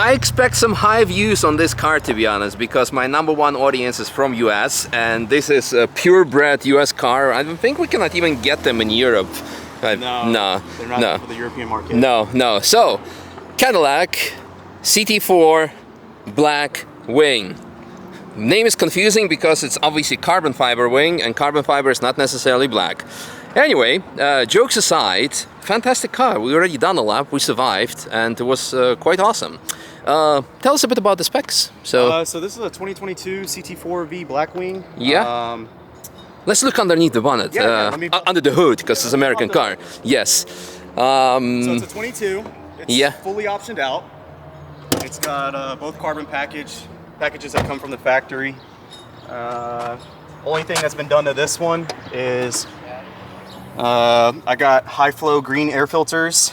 I expect some high views on this car, to be honest, because my #1 audience is from US, and this is a purebred US car. I don't think we cannot even get them in Europe. No, they're not for the European market. No. So, Cadillac CT4 Blackwing. Name is confusing because it's obviously carbon fiber wing, and carbon fiber is not necessarily black. Anyway, jokes aside, fantastic car. We already done a lap, we survived, and it was quite awesome. Tell us a bit about the specs. So this is a 2022 CT4-V Blackwing. Yeah. Let's look underneath the bonnet, under the hood, because it's an American car. Yes. So it's a 22. It's fully optioned out. It's got both carbon packages that come from the factory. Only thing that's been done to this one is I got high flow green air filters,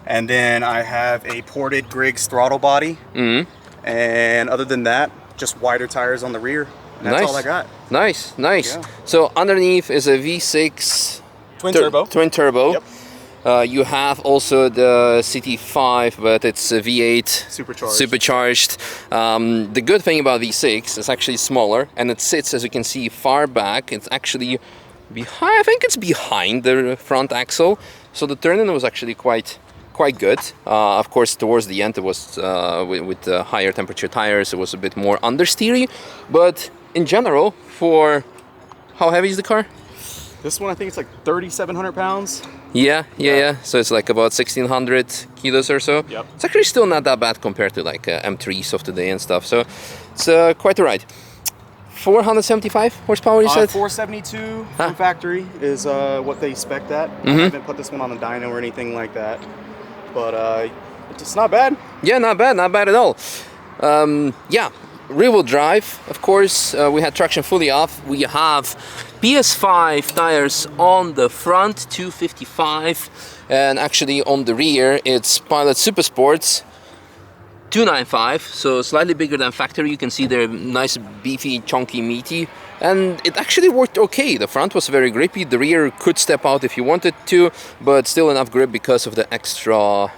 and then I have a ported Griggs throttle body, and other than that, just wider tires on the rear. And that's all I got. Nice. Yeah. So underneath is a V6 twin turbo. Yep. You have also the CT5, but it's a V8 supercharged. The good thing about V6 is actually smaller, and it sits, as you can see, far back. It's actually behind. I think it's behind the front axle, so the turn-in was actually quite good. Of course, towards the end, it was with the higher temperature tires, it was a bit more understeery. But in general, for how heavy is the car? This one, I think it's like 3,700 pounds. Yeah. So it's like about 1,600 kilos or so. Yep. It's actually still not that bad compared to like M3s of today and stuff. So it's quite a ride. 475 horsepower, you said? 472 from factory is what they spec'd at. I haven't put this one on the dyno or anything like that. But it's not bad. Yeah, not bad at all. Rear-wheel drive, of course. We had traction fully off. We have PS5 tires on the front, 255, and actually on the rear it's Pilot Super Sports 295, so slightly bigger than factory. You can see they're nice, beefy, chunky, meaty, and it actually worked okay. The front was very grippy. The rear could step out if you wanted to, but still enough grip because of the extra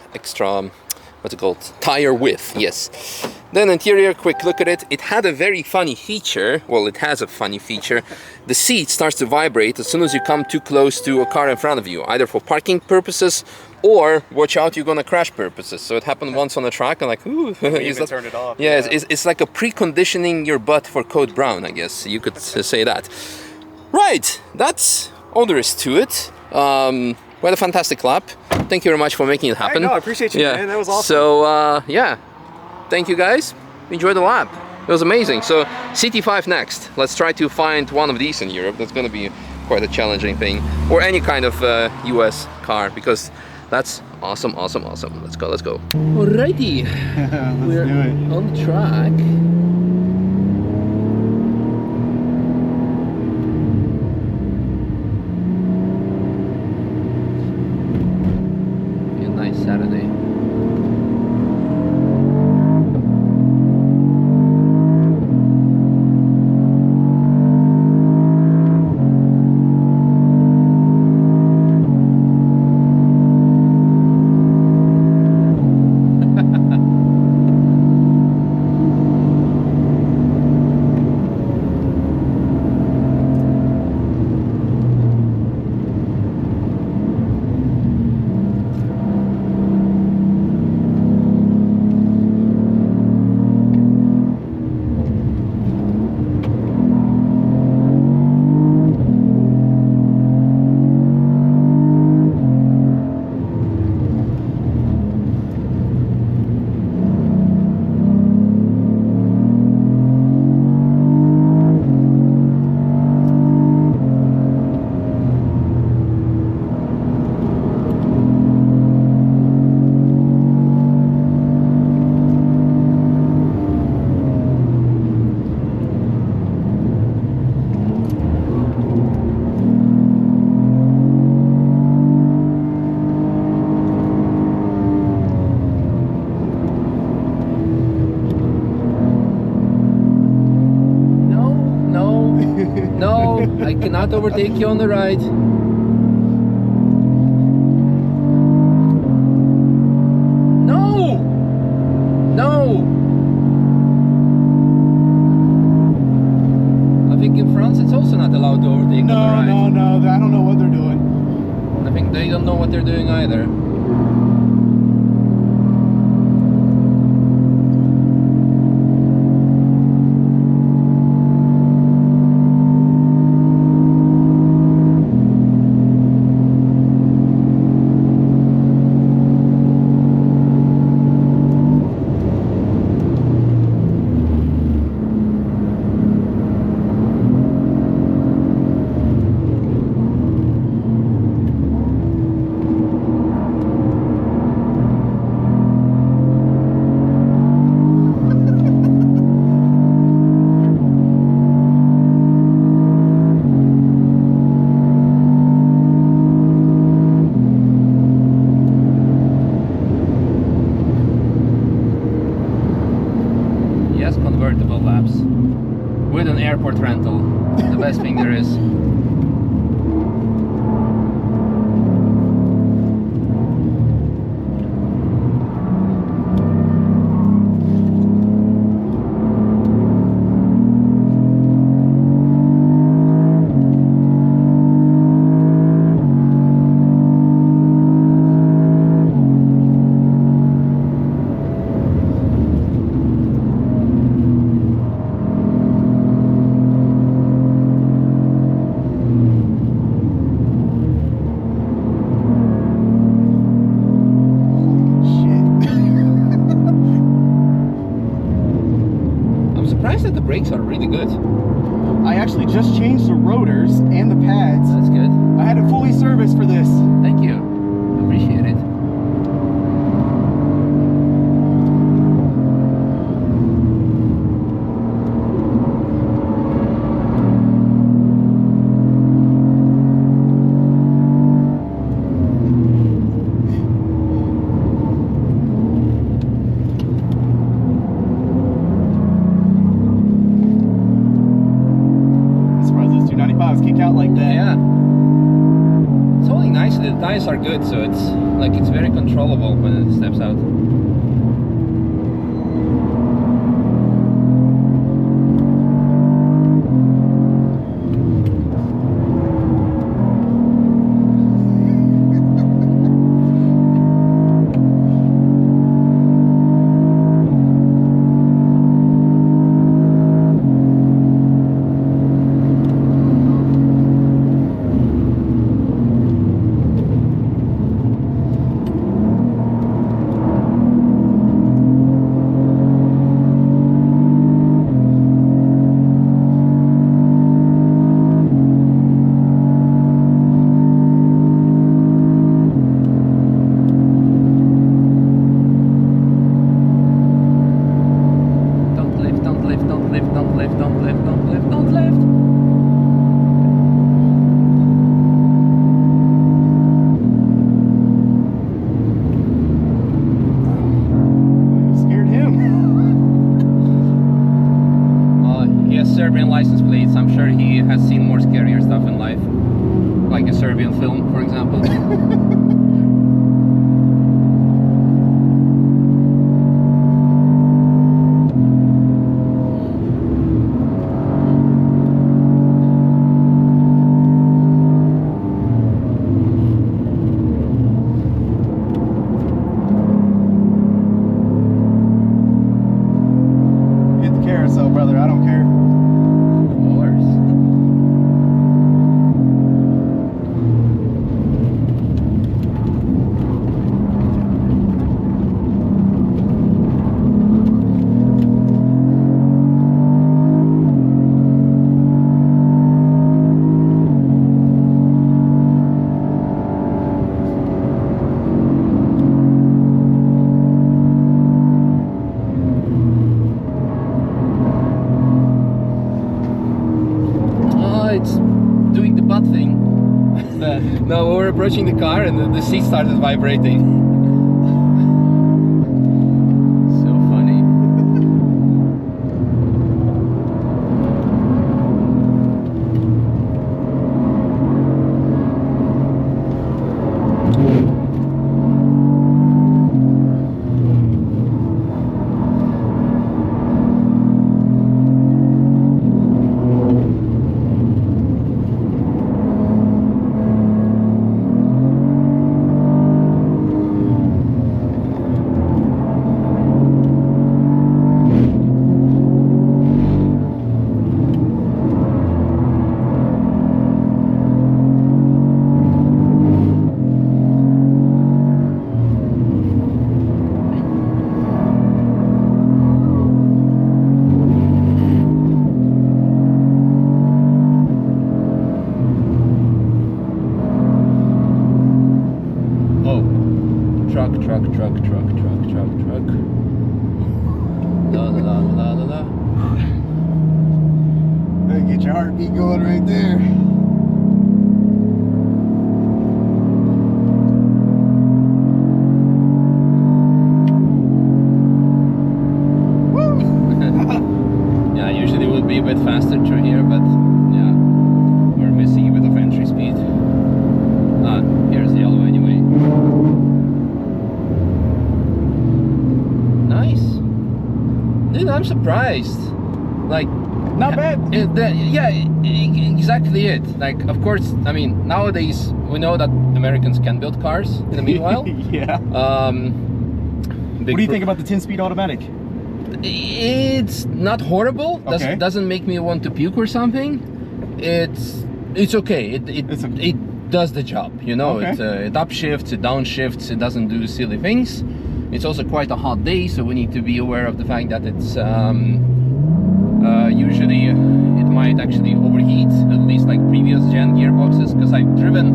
what's it called? Tire width, yes. Then interior, quick look at it. It had a very funny feature. Well, it has a funny feature. The seat starts to vibrate as soon as you come too close to a car in front of you, either for parking purposes or watch out, you're gonna crash purposes. So it happened once on the track, and like, ooh. You turn it off. Yeah, it's like a preconditioning your butt for Code Brown, I guess. You could say that. Right, that's all there is to it. We had a fantastic lap. Thank you very much for making it happen. I appreciate you, man. That was awesome. So, thank you guys. Enjoy the lap. It was amazing. So, CT5 next. Let's try to find one of these in Europe. That's going to be quite a challenging thing. Or any kind of US car, because that's awesome. Let's go. Alrighty. We're on the track. Saturday. I cannot overtake you on the ride. No! allowed to overtake on the No, right. no, I don't know what they're doing. I think they don't know what they're doing either. Convertible laps with an airport rental, the best thing there is. That the brakes are really good. I actually just changed the rotors and the pads. That's good. I had it fully serviced for this. Thank you. Appreciate it. Kick out like that. Yeah. It's holding nicely. The tires are good, so it's very controllable when it steps out. Serbian license plates. I'm sure he has seen more scarier stuff in life, like a Serbian film, for example. Hit the carousel, brother. I don't care. No, we were approaching the car and the seat started vibrating. So funny. heartbeat going right there. Yeah, usually it would be a bit faster through here, but yeah, we're missing a bit of entry speed. Ah, here's the yellow anyway. Nice. Dude, I'm surprised. Like, Not bad. Yeah, exactly it. Like, of course, I mean, nowadays we know that Americans can build cars in the meanwhile. Yeah. What do you think about the 10-speed automatic? It's not horrible. Okay. Doesn't make me want to puke or something. It's okay. It does the job. You know, Okay. it upshifts, it downshifts, it doesn't do silly things. It's also quite a hot day, so we need to be aware of the fact that it's usually it might actually overheat, at least like previous gen gearboxes, because I've driven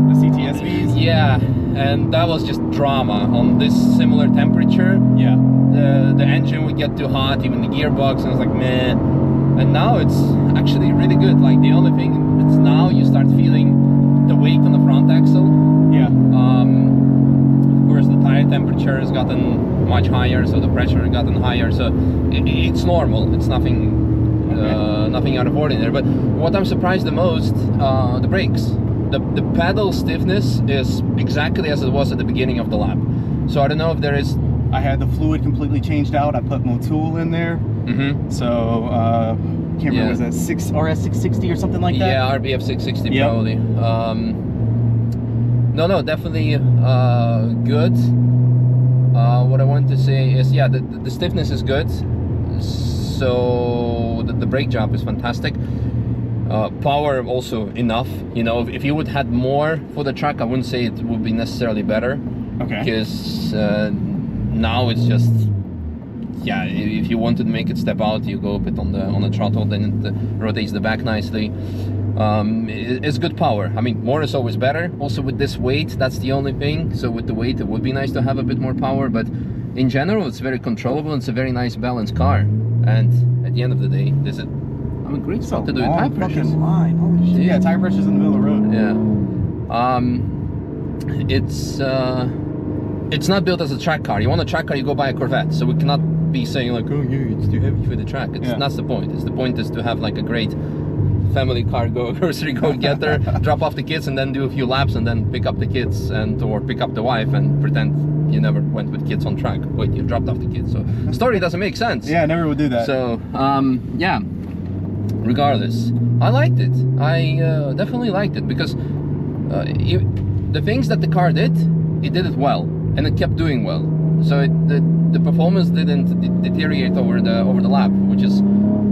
The CTSVs? yeah, and that was just drama on this similar temperature. Yeah. The engine would get too hot, even the gearbox, and I was like, man. And now it's actually really good. Like, the only thing is now you start feeling the weight on the front axle. Yeah. Of course, the tire temperature has gotten much higher, so the pressure has gotten higher. So it's normal. It's nothing, nothing out of ordinary. But what I'm surprised the most, the brakes. The pedal stiffness is exactly as it was at the beginning of the lap. So I don't know if there is. I had the fluid completely changed out. I put Motul in there. Mm-hmm. So, can't remember, was that RS660 or something like that? Yeah, RBF 660 Yep. probably. No, definitely good. What I wanted to say is, yeah, the stiffness is good. So the brake job is fantastic. Power also enough. You know, if you would had more for the track, I wouldn't say it would be necessarily better. Okay. Because now it's just, yeah, if you wanted to make it step out, you go a bit on the throttle, then it rotates the back nicely. It's good power. I mean, more is always better. Also with this weight, that's the only thing. So with the weight, it would be nice to have a bit more power, but in general, it's very controllable. It's a very nice balanced car. And at the end of the day, this is a great spot to do tire pressures. Line. Holy shit. Yeah, tire pressures in the middle of the road. Yeah. It's not built as a track car. You want a track car, you go buy a Corvette. So we cannot be saying like, oh yeah, it's too heavy for the track. That's the point. The point is to have like a great family car, grocery, go get there, drop off the kids, and then do a few laps, and then pick up the kids or pick up the wife and pretend you never went with kids on track. Wait, you dropped off the kids. So story doesn't make sense. Yeah, I never would do that. So yeah. Regardless, I liked it. I definitely liked it because the things that the car did, it did it well, and it kept doing well. So the performance didn't deteriorate over the lap, which is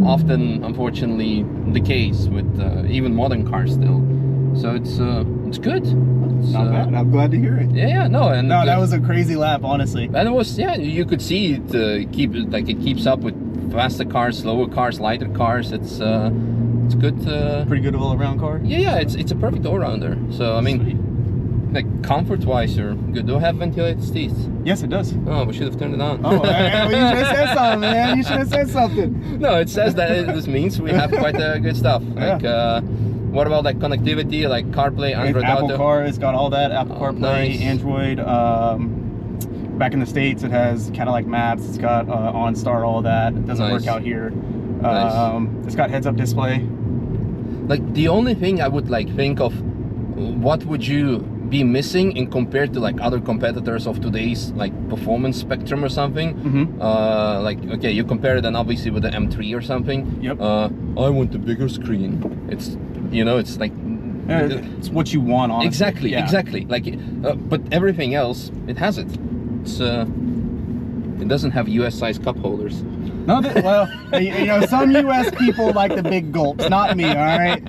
often, unfortunately, the case with even modern cars still. So it's good. Not bad. I'm glad to hear it. Yeah, no, and no, that was a crazy lap, honestly. And it was, yeah, you could see it it keeps up with faster cars, slower cars, lighter cars. It's good. Pretty good all-around car. Yeah, it's a perfect all-rounder. So I mean, Sweet. like comfort-wise, you're good. Do it have ventilated seats? Yes, it does. Oh, we should have turned it on. Oh, well, you should have said something, man. You should have said something. No, it says that this means we have quite good stuff. Yeah. Like, what about like connectivity, like CarPlay, Android Apple Auto? Car, it's got all that. Apple CarPlay, nice. Android. Back in the States, it has Cadillac Maps. It's got OnStar, all that. It doesn't Nice. work out here. Nice. It's got heads-up display. Like the only thing I would like think of, what would you be missing in compared to like other competitors of today's like performance spectrum or something? Mm-hmm. Like, okay, you compare it then obviously with the M3 or something. Yep. I want the bigger screen. It's, you know, it's like It's what you want, honestly. exactly, Yeah. exactly. Like, but everything else, it has it. It's it doesn't have US size cup holders. No, well, you know, some U.S. people like the big gulps, not me. All right.